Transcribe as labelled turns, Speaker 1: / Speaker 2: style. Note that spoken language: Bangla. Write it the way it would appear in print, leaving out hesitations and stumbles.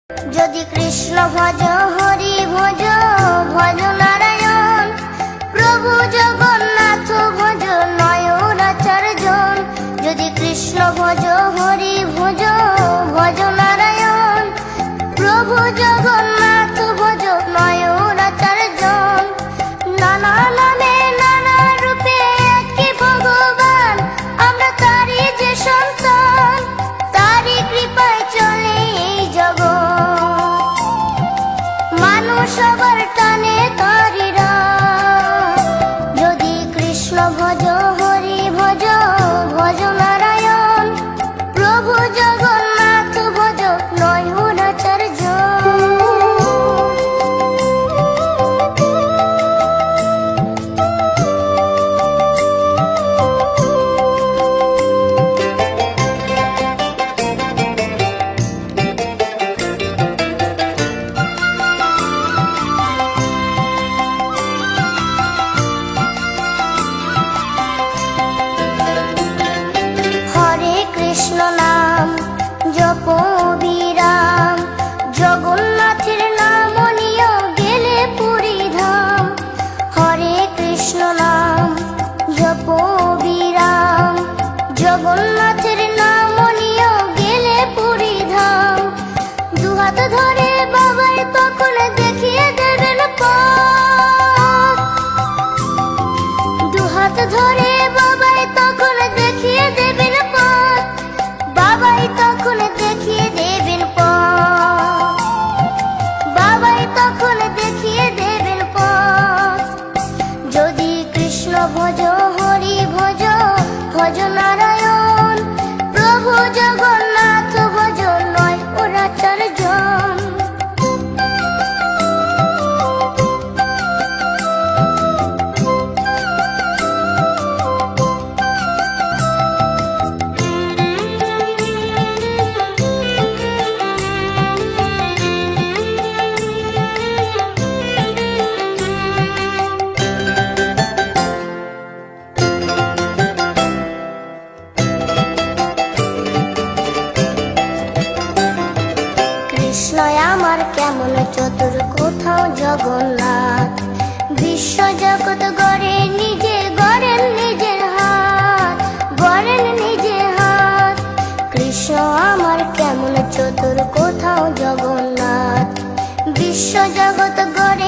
Speaker 1: যদি কৃষ্ণ ভজ হরি ভজ ভজ নারায়ণ, প্রভু জগন্নাথ ভজ নয়নাচার্যন। যদি কৃষ্ণ ভজ হরি ভজ ভজ নারায়ণ, প্রভু জগন্নাথ ভজ নয়নাচার্যন। নানা নামে নানা রূপে একই ভগবান, আমরা তারই যে সন্তান, তারই কৃপায় চলে এই জগৎ। মানুষ আবার টানে তারই রাত। যদি কৃষ্ণ ভজ হরি ভজ ভজ নারায়ণ, প্রভু জগন্নাথ ভজ নয়নাচার্যন। হরে কৃষ্ণ নাম জপ বিরাম, জগন্নাথের নাম নিয়ে গেলে পুরী ধাম। হরে কৃষ্ণ নাম জপ বিরাম, জগন্নাথের নাম নিয়ে গেলে পুরী ধাম। দুহাত ধরে বাবাই তখন দেখিয়ে দেবেন পথ। দুহাত ধরে বাবাই তখন দেখিয়ে দেবেন পথ, বাবাই তখন দেখিয়ে দেবেন পথ, বাবাই তখন দেখিয়ে দেবেন পথ। যদি কৃষ্ণ ভজ হরি ভজ ভজ নারায়ণ, প্রভু জগন্নাথ ভজ নয়নাচার্যন। কৃষ্ণ আমার কেমন চতুর কোথাও জগন্নাথ, বিশ্ব জগৎ গড়ে নিজে গড়েন নিজের হাত, গড়েন নিজের হাত। কৃষ্ণ আমার কেমন চতুর কোথাও জগন্নাথ, বিশ্ব জগৎ গড়ে